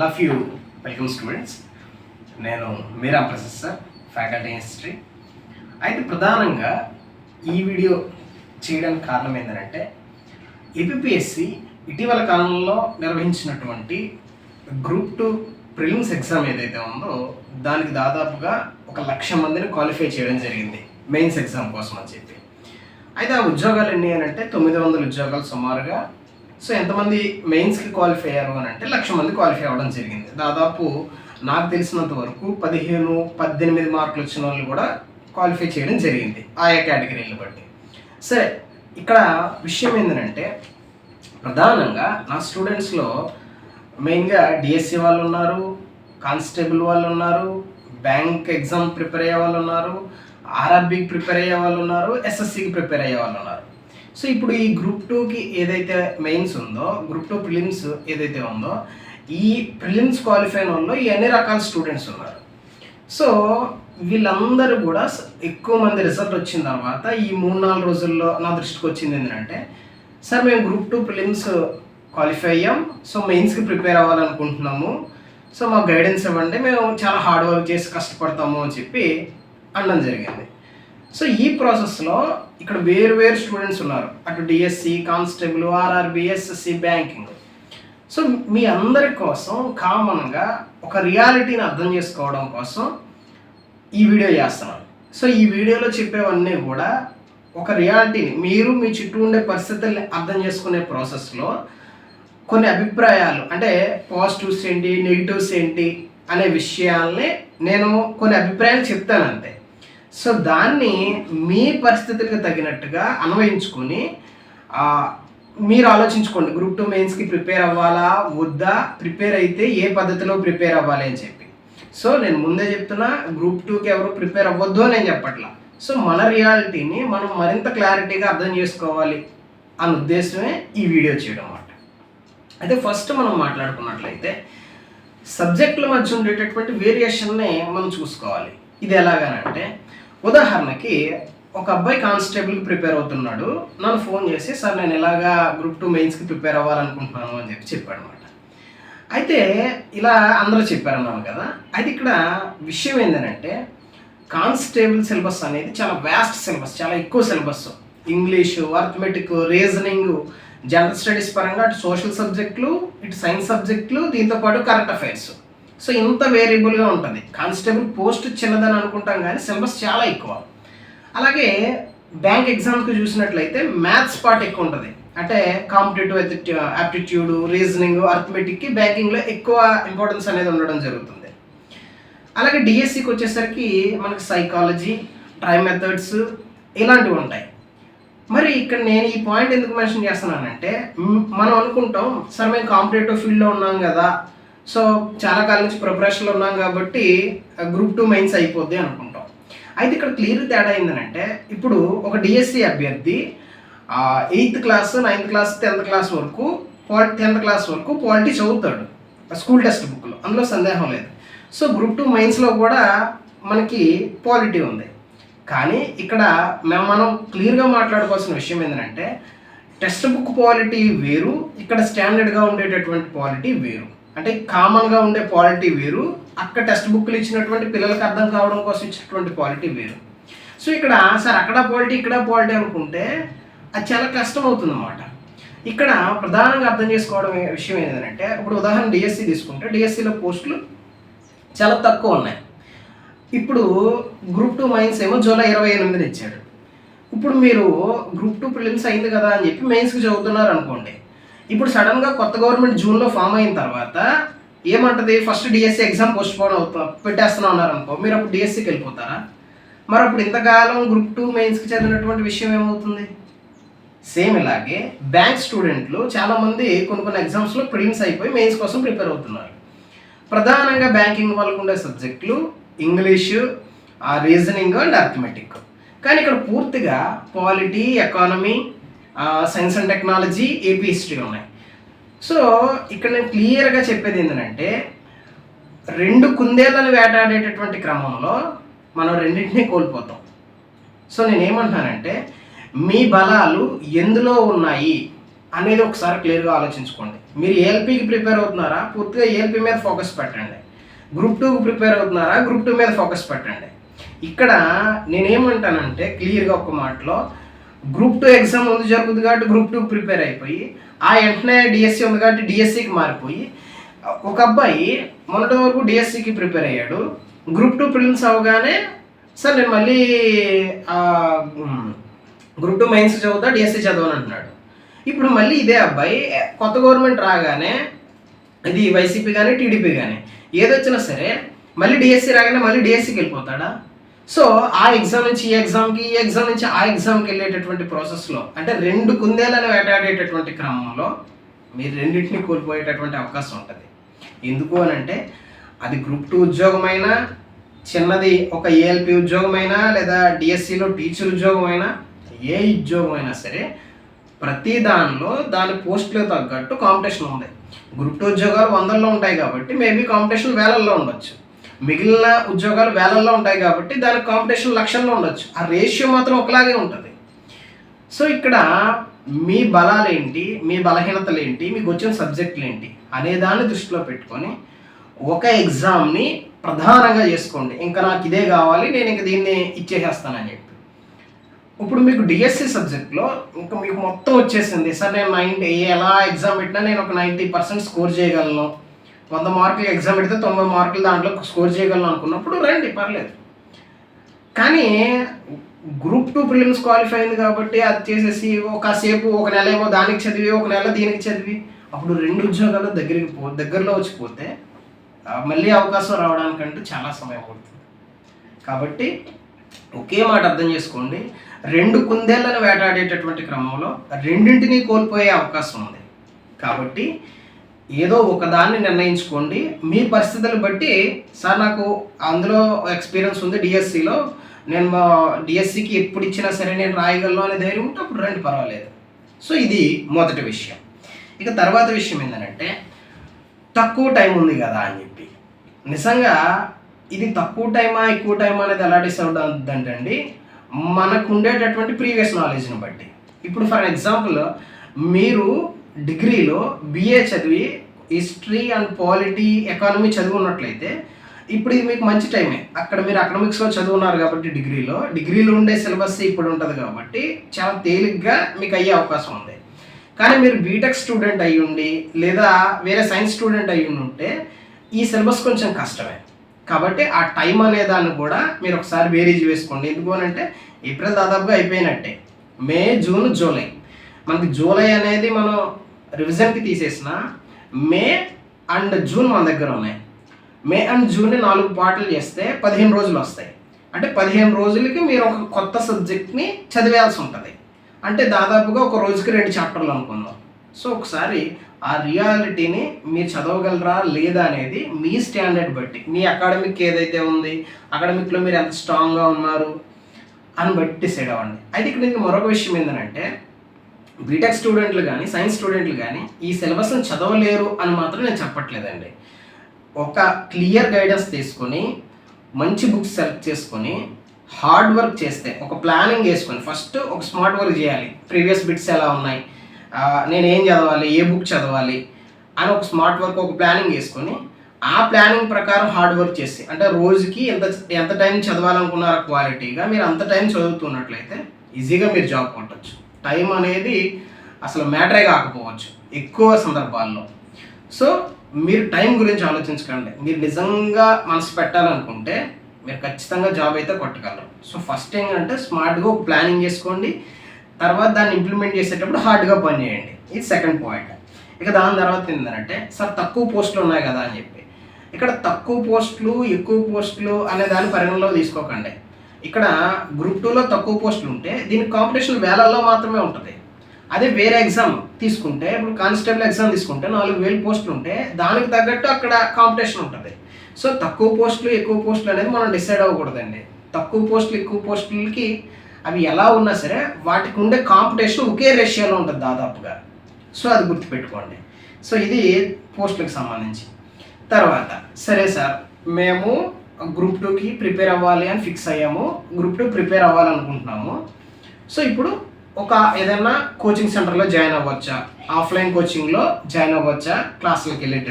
Love you welcome students. నేను మీరా professor faculty history. అయితే ప్రధానంగా ఈ వీడియో చేయడానికి కారణం ఏంటంటే ఏపీఎస్సి ఇటీవల కాలంలో నిర్వహించినటువంటి గ్రూప్ 2 ప్రిలిమ్స్ ఎగ్జామ్ ఏదైతే ఉందో దానికి దాదాపుగా 1,00,000 మందిని క్వాలిఫై చేయడం జరిగింది మెయిన్స్ ఎగ్జామ్ కోసం అని చెప్పి. అయితే ఆ ఉద్యోగాలు ఎన్ని అని అంటే 900 ఉద్యోగాలు సుమారుగా. సో ఎంతమంది మెయిన్స్కి క్వాలిఫై అయ్యారు అని అంటే 1,00,000 మంది క్వాలిఫై అవ్వడం జరిగింది. దాదాపు నాకు తెలిసినంత వరకు 15-18 మార్కులు వచ్చిన వాళ్ళు కూడా క్వాలిఫై చేయడం జరిగింది ఆయా కేటగిరీలను బట్టి. సరే, ఇక్కడ విషయం ఏంటంటే ప్రధానంగా నా స్టూడెంట్స్లో మెయిన్గా డిఎస్సి వాళ్ళు ఉన్నారు, కానిస్టేబుల్ వాళ్ళు ఉన్నారు, బ్యాంక్ ఎగ్జామ్ ప్రిపేర్ అయ్యే వాళ్ళు ఉన్నారు, ఆర్ఆర్బీకి ప్రిపేర్ అయ్యే వాళ్ళు ఉన్నారు, ఎస్ఎస్సికి ప్రిపేర్ అయ్యే వాళ్ళు ఉన్నారు. సో ఇప్పుడు ఈ గ్రూప్ 2కి ఏదైతే మెయిన్స్ ఉందో, గ్రూప్ 2 ప్రిలిమ్స్ ఏదైతే ఉందో, ఈ ప్రిలిమ్స్ క్వాలిఫై అయిన వాళ్ళు ఈ అన్ని రకాల స్టూడెంట్స్ ఉన్నారు. సో వీళ్ళందరూ కూడా ఎక్కువ మంది రిజల్ట్ వచ్చిన తర్వాత ఈ 3-4 రోజుల్లో నా దృష్టికి వచ్చింది ఏంటంటే, సార్ మేము గ్రూప్ 2 ప్రిలిమ్స్ క్వాలిఫై అయ్యాం, సో మెయిన్స్కి ప్రిపేర్ అవ్వాలనుకుంటున్నాము, సో మాకు గైడెన్స్ ఇవ్వండి, మేము చాలా హార్డ్ వర్క్ చేసి కష్టపడతాము అని చెప్పి అనడం జరిగింది. సో ఈ ప్రాసెస్లో ఇక్కడ వేరు స్టూడెంట్స్ ఉన్నారు, అటు DSC, constable, RRB, SSC, banking. So మీ అందరి కోసం కామన్గా ఒక రియాలిటీని అర్థం చేసుకోవడం కోసం ఈ వీడియో చేస్తున్నాను. సో ఈ వీడియోలో చెప్పేవన్నీ కూడా ఒక రియాలిటీని, మీరు మీ చుట్టూ ఉండే పరిస్థితుల్ని అర్థం చేసుకునే ప్రాసెస్లో కొన్ని అభిప్రాయాలు, అంటే పాజిటివ్స్ ఏంటి, నెగిటివ్స్ ఏంటి అనే విషయాల్ని నేను కొన్ని అభిప్రాయాలు చెప్తాను అంతే. సో దాన్ని మీ పరిస్థితులకు తగినట్టుగా అన్వయించుకొని మీరు ఆలోచించుకోండి, గ్రూప్ 2 మెయిన్స్కి ప్రిపేర్ అవ్వాలా వద్దా, ప్రిపేర్ అయితే ఏ పద్ధతిలో ప్రిపేర్ అవ్వాలి అని చెప్పి. సో నేను ముందే చెప్తున్నా, గ్రూప్ 2కి ఎవరు ప్రిపేర్ అవ్వద్దు అని నేను చెప్పట్లా. సో మన రియాలిటీని మనం మరింత క్లారిటీగా అర్థం చేసుకోవాలి అన్న ఉద్దేశమే ఈ వీడియో చేయడం అన్నమాట. అయితే ఫస్ట్ మనం మాట్లాడుకున్నట్లయితే సబ్జెక్టుల మధ్య ఉండేటటువంటి వేరియేషన్ని మనం చూసుకోవాలి. ఇది ఎలాగనంటే, ఉదాహరణకి ఒక అబ్బాయి కానిస్టేబుల్కి ప్రిపేర్ అవుతున్నాడు, నన్ను ఫోన్ చేసి సార్ నేను ఇలాగా గ్రూప్ 2 మెయిన్స్కి ప్రిపేర్ అవ్వాలనుకుంటున్నాను అని చెప్పాడు అనమాట. అయితే ఇలా అందరూ చెప్పారన్నాను కదా. అయితే ఇక్కడ విషయం ఏంటంటే, కానిస్టేబుల్ సిలబస్ అనేది చాలా వ్యాస్ట్ సిలబస్, చాలా ఎక్కువ syllabus. English, arithmetic, reasoning, general studies పరంగా అటు సోషల్ సబ్జెక్టులు, ఇటు సైన్స్ సబ్జెక్టులు, దీంతోపాటు కరెంట్ అఫైర్స్. సో ఇంత వేరియబుల్గా ఉంటుంది. కానిస్టేబుల్ పోస్ట్ చిన్నదని అనుకుంటాం కానీ సిలబస్ చాలా ఎక్కువ. అలాగే బ్యాంక్ ఎగ్జామ్కి చూసినట్లయితే మ్యాథ్స్ పార్ట్ ఎక్కువ ఉంటుంది. అంటే కాంపిటేటివ్ యాప్టిట్యూడ్, రీజనింగ్, అర్థమెటిక్కి బ్యాంకింగ్లో ఎక్కువ ఇంపార్టెన్స్ అనేది ఉండడం జరుగుతుంది. అలాగే డిఎస్సికి వచ్చేసరికి మనకి సైకాలజీ, ట్రై మెథడ్స్ ఇలాంటివి ఉంటాయి. మరి ఇక్కడ నేను ఈ పాయింట్ ఎందుకు మెన్షన్ చేస్తున్నానంటే, మనం అనుకుంటాం సార్ మేము కాంపిటేటివ్ ఫీల్డ్లో ఉన్నాం కదా, సో చాలా కాలం నుంచి ప్రిపరేషన్లో ఉన్నాం కాబట్టి గ్రూప్ 2 మెయిన్స్ అయిపోద్ది అనుకుంటాం. అయితే ఇక్కడ క్లియర్ తేడా ఏంటంటే, ఇప్పుడు ఒక డిఎస్సి అభ్యర్థి 8th class, 9th class, 10th class వరకు 10th క్లాస్ వరకు పాలిటీ చదువుతాడు స్కూల్ టెక్స్ట్ బుక్లో, అందులో సందేహం లేదు. సో గ్రూప్ 2 మెయిన్స్లో కూడా మనకి పాలిటీ ఉంది. కానీ ఇక్కడ మనం క్లియర్గా మాట్లాడుకోవాల్సిన విషయం ఏంటంటే, టెక్స్ట్ బుక్ పాలిటీ వేరు, ఇక్కడ స్టాండర్డ్గా ఉండేటటువంటి పాలిటీ వేరు. అంటే కామన్గా ఉండే పాలిటీ వేరు, అక్కడ టెక్స్ట్ బుక్లు ఇచ్చినటువంటి పిల్లలకు అర్థం కావడం కోసం ఇచ్చినటువంటి పాలిటీ వేరు. సో ఇక్కడ సార్ అక్కడ పాలిటీ ఇక్కడ పాలిటీ అనుకుంటే అది చాలా కష్టం అవుతుంది అన్నమాట. ఇక్కడ ప్రధానంగా అర్థం చేసుకోవడం విషయం ఏంటంటే, ఇప్పుడు ఉదాహరణ డిఎస్సి తీసుకుంటే డిఎస్సిలో పోస్టులు చాలా తక్కువ ఉన్నాయి. ఇప్పుడు గ్రూప్ 2 మెయిన్స్ ఏమో జూలై 28న ఇచ్చాడు. ఇప్పుడు మీరు గ్రూప్ 2 ప్రిలిమ్స్ అయింది కదా అని చెప్పి మెయిన్స్కి చదువుతున్నారు అనుకోండి. ఇప్పుడు సడన్గా కొత్త గవర్నమెంట్ జూన్లో ఫామ్ అయిన తర్వాత ఏమంటుంది, ఫస్ట్ డిఎస్సి ఎగ్జామ్ పోస్ట్పోన్ పెట్టేస్తున్నా ఉన్నారు అనుకో, మీరు అప్పుడు డిఎస్సికి వెళ్ళిపోతారా? మరి అప్పుడు ఇంతకాలం గ్రూప్ 2 మెయిన్స్కి చదివినటువంటి విషయం ఏమవుతుంది? సేమ్ ఇలాగే బ్యాంక్ స్టూడెంట్లు చాలామంది కొన్ని ఎగ్జామ్స్లో ప్రిలిమ్స్ అయిపోయి మెయిన్స్ కోసం ప్రిపేర్ అవుతున్నారు. ప్రధానంగా బ్యాంకింగ్ వాళ్ళకు ఉండే సబ్జెక్టులు ఇంగ్లీషు, రీజనింగ్ అండ్ అర్థమెటిక్. కానీ ఇక్కడ పూర్తిగా polity, economy, science and technology, AP history ఉన్నాయి. సో ఇక్కడ నేను క్లియర్గా చెప్పేది ఏంటంటే, 2 కుందేళ్ళని వేటాడేటటువంటి క్రమంలో మనం రెండింటినీ కోల్పోతాం. సో నేనేమంటున్నానంటే, మీ బలాలు ఎందులో ఉన్నాయి అనేది ఒకసారి క్లియర్గా ఆలోచించుకోండి. మీరు ఏఎల్పికి ప్రిపేర్ అవుతున్నారా, పూర్తిగా ఏఎల్పి మీద ఫోకస్ పెట్టండి. గ్రూప్ 2కి ప్రిపేర్ అవుతున్నారా, గ్రూప్ 2 మీద ఫోకస్ పెట్టండి. ఇక్కడ నేనేమంటానంటే క్లియర్గా ఒక మాటలో, గ్రూప్ 2 ఎగ్జామ్ ముందు జరుగుతుంది కాబట్టి గ్రూప్ 2కి ప్రిపేర్ అయిపోయి, ఆ వెంటనే డిఎస్సి ఉంది కాబట్టి డిఎస్సికి మారిపోయి, ఒక అబ్బాయి మొన్నటి వరకు డిఎస్సికి ప్రిపేర్ అయ్యాడు, గ్రూప్ 2 ప్రిలిమ్స్ అవగానే సార్ నేను మళ్ళీ గ్రూప్ 2 మెయిన్స్ చదువుతా, డిఎస్సి చదవను అంటున్నాడు. ఇప్పుడు మళ్ళీ ఇదే అబ్బాయి కొత్త గవర్నమెంట్ రాగానే, ఇది వైసీపీ కానీ టీడీపీ కానీ ఏదొచ్చినా సరే మళ్ళీ డిఎస్సి రాగానే మళ్ళీ డిఎస్సికి వెళ్ళిపోతాడా? సో ఆ ఎగ్జామ్ నుంచి ఈ ఎగ్జామ్కి, ఈ ఎగ్జామ్ నుంచి ఆ ఎగ్జామ్కి వెళ్ళేటటువంటి ప్రాసెస్లో, అంటే 2 కుందేలను వేటాడేటటువంటి క్రమంలో మీరు రెండింటిని కోల్పోయేటటువంటి అవకాశం ఉంటుంది. ఎందుకు అని అంటే, అది గ్రూప్ 2 ఉద్యోగమైనా, చిన్నది ఒక ఏఎల్పి ఉద్యోగమైనా, లేదా డిఎస్సిలో టీచర్ ఉద్యోగమైనా, ఏ ఉద్యోగం అయినా సరే ప్రతి దానిలో దాని పోస్టులకు తగ్గట్టు కాంపిటీషన్ ఉంది. గ్రూప్ 2 ఉద్యోగాలు 100లో ఉంటాయి కాబట్టి మేబీ కాంపిటీషన్ వేలల్లో ఉండొచ్చు. మిగిలిన ఉద్యోగాలు వేలల్లో ఉంటాయి కాబట్టి దానికి కాంపిటీషన్ లక్షల్లో ఉండొచ్చు. ఆ రేషియో మాత్రం ఒకలాగే ఉంటుంది. సో ఇక్కడ మీ బలాలు ఏంటి, మీ బలహీనతలు ఏంటి, మీకు వచ్చిన సబ్జెక్టులు ఏంటి అనే దాన్ని దృష్టిలో పెట్టుకొని ఒక ఎగ్జామ్ని ప్రధానంగా చేసుకోండి. ఇంకా నాకు ఇదే కావాలి, నేను ఇంక దీన్ని ఇచ్చేసేస్తానని చెప్పి. ఇప్పుడు మీకు డిఎస్సి సబ్జెక్ట్లో ఇంకా మీకు మొత్తం వచ్చేసింది, సార్ నేను ఎలా ఎగ్జామ్ పెట్టినా నేను ఒక 90% స్కోర్ చేయగలను, 100 మార్కులు ఎగ్జామ్ పెడితే 90 మార్కులు దాంట్లో స్కోర్ చేయగలను అనుకున్నప్పుడు రండి, పర్లేదు. కానీ గ్రూప్ 2 ప్రిలిమ్స్ క్వాలిఫై అయింది కాబట్టి అది చేసేసి ఒకసేపు ఒక నెల ఏమో దానికి చదివి, ఒక నెల దీనికి చదివి, అప్పుడు 2 ఉద్యోగాలు దగ్గరలో వచ్చిపోతే మళ్ళీ అవకాశం రావడానికంటూ చాలా సమయం పడుతుంది. కాబట్టి ఒకే మాట అర్థం చేసుకోండి, 2 కుందేళ్లను వేటాడేటటువంటి క్రమంలో రెండింటినీ కోల్పోయే అవకాశం ఉంది. కాబట్టి ఏదో ఒకదాన్ని నిర్ణయించుకోండి. మీ పరిస్థితులను బట్టి, సార్ నాకు అందులో ఎక్స్పీరియన్స్ ఉంది డిఎస్సిలో, నేను డిఎస్సికి ఎప్పుడు ఇచ్చినా సరే నేను రాయగలను అనే ధైర్యం ఉంటే అప్పుడు రండి, పర్వాలేదు. సో ఇది మొదటి విషయం. ఇక తర్వాత విషయం ఏంటంటే, తక్కువ టైం ఉంది కదా అని చెప్పి, నిజంగా ఇది తక్కువ టైమా ఎక్కువ టైమా అనేది ఎలా డిసైడ్ అవుతుందంటే మనకు ఉండేటటువంటి ప్రీవియస్ నాలెడ్జ్ని బట్టి. ఇప్పుడు ఫర్ ఎగ్జాంపుల్ మీరు డిగ్రీలో బిఏ చదివి హిస్టరీ అండ్ పాలిటీ ఎకానమీ చదువున్నట్లయితే ఇప్పుడు ఇది మీకు మంచి టైమే. అక్కడ మీరు అకాడమిక్స్లో చదువున్నారు కాబట్టి డిగ్రీలో ఉండే సిలబస్ ఇప్పుడు ఉంటుంది కాబట్టి చాలా తేలిగ్గా మీకు అయ్యే అవకాశం ఉంది. కానీ మీరు బీటెక్ స్టూడెంట్ అయ్యి ఉండి, లేదా వేరే సైన్స్ స్టూడెంట్ అయ్యి ఉంటే ఈ సిలబస్ కొంచెం కష్టమే. కాబట్టి ఆ టైం అనే దాన్ని కూడా మీరు ఒకసారి బేరీజ్ వేసుకోండి. ఎందుకు అని అంటే ఏప్రిల్ దాదాపుగా అయిపోయినట్టే, మే, జూన్, జూలై. మనకి జూలై అనేది మనం రివిజన్కి తీసేసిన, మే అండ్ జూన్ మన దగ్గర ఉన్నాయి. మే అండ్ జూన్ని 4 పార్ట్లు చేస్తే 15 రోజులు వస్తాయి. అంటే 15 రోజులకి మీరు ఒక కొత్త సబ్జెక్ట్ని చదివేయాల్సి ఉంటుంది. అంటే దాదాపుగా ఒక రోజుకి 2 చాప్టర్లు అనుకుందాం. సో ఒకసారి ఆ రియాలిటీని మీరు చదవగలరా లేదా అనేది మీ స్టాండర్డ్ బట్టి, మీ అకాడమిక్ ఏదైతే ఉంది, అకాడమిక్లో మీరు ఎంత స్ట్రాంగ్గా ఉన్నారు అని బట్టి డిసైడ్ అవ్వండి. అయితే ఇక్కడ నేను మరొక విషయం ఏంటంటే, బీటెక్ స్టూడెంట్లు కానీ సైన్స్ స్టూడెంట్లు కానీ ఈ సిలబస్ని చదవలేరు అని మాత్రం నేను చెప్పట్లేదండి. ఒక క్లియర్ గైడెన్స్ తీసుకొని, మంచి బుక్స్ సెలెక్ట్ చేసుకొని, హార్డ్ వర్క్ చేస్తే, ఒక ప్లానింగ్ వేసుకొని, ఫస్ట్ ఒక స్మార్ట్ వర్క్ చేయాలి. ప్రీవియస్ బిట్స్ ఎలా ఉన్నాయి, నేను ఏం చదవాలి, ఏ బుక్ చదవాలి అని ఒక స్మార్ట్ వర్క్, ఒక ప్లానింగ్ వేసుకొని, ఆ ప్లానింగ్ ప్రకారం హార్డ్ వర్క్ చేసి, అంటే రోజుకి ఎంత టైం చదవాలనుకున్నారో క్వాలిటీగా మీరు అంత టైం చదువుతున్నట్లయితే ఈజీగా మీరు జాబ్ కొట్టచ్చు. టైం అనేది అసలు మ్యాటరే కాకపోవచ్చు ఎక్కువ సందర్భాల్లో. సో మీరు టైం గురించి ఆలోచించకండి. మీరు నిజంగా మనసు పెట్టాలనుకుంటే మీరు ఖచ్చితంగా జాబ్ అయితే కొట్టగలరు. సో ఫస్ట్ ఏంటంటే స్మార్ట్గా ఒక ప్లానింగ్ చేసుకోండి, తర్వాత దాన్ని ఇంప్లిమెంట్ చేసేటప్పుడు హార్డ్గా పని చేయండి. ఇది సెకండ్ పాయింట్. ఇక దాని తర్వాత ఏంటంటే, సార్ తక్కువ పోస్టులు ఉన్నాయి కదా అని చెప్పి, ఇక్కడ తక్కువ పోస్టులు ఎక్కువ పోస్టులు అనే దాన్ని పరిగణలో తీసుకోకండి. ఇక్కడ గ్రూప్ 2లో తక్కువ పోస్టులు ఉంటే దీనికి కాంపిటీషన్ వేలల్లో మాత్రమే ఉంటుంది. అదే వేరే ఎగ్జామ్ తీసుకుంటే, ఇప్పుడు కానిస్టేబుల్ ఎగ్జామ్ తీసుకుంటే 4000 పోస్టులు ఉంటే దానికి తగ్గట్టు అక్కడ కాంపిటీషన్ ఉంటుంది. సో తక్కువ పోస్టులు ఎక్కువ పోస్టులు అనేది మనం డిసైడ్ అవ్వకూడదండి. తక్కువ పోస్టులు ఎక్కువ పోస్టులకి అవి ఎలా ఉన్నా సరే వాటికి ఉండే కాంపిటీషన్ ఒకే రేషియోలో ఉంటుంది దాదాపుగా. సో అది గుర్తుపెట్టుకోండి. సో ఇది పోస్టులకు సంబంధించి. తర్వాత సరే సార్, మేము గ్రూప్ 2కి ప్రిపేర్ అవ్వాలి అని ఫిక్స్ అయ్యాము, గ్రూప్ 2 ప్రిపేర్ అవ్వాలనుకుంటున్నాము. సో ఇప్పుడు ఒక ఏదైనా కోచింగ్ సెంటర్లో జాయిన్ అవ్వచ్చా, ఆఫ్లైన్ కోచింగ్లో జాయిన్ అవ్వచ్చా, క్లాసులకు వెళ్ళేటట్టు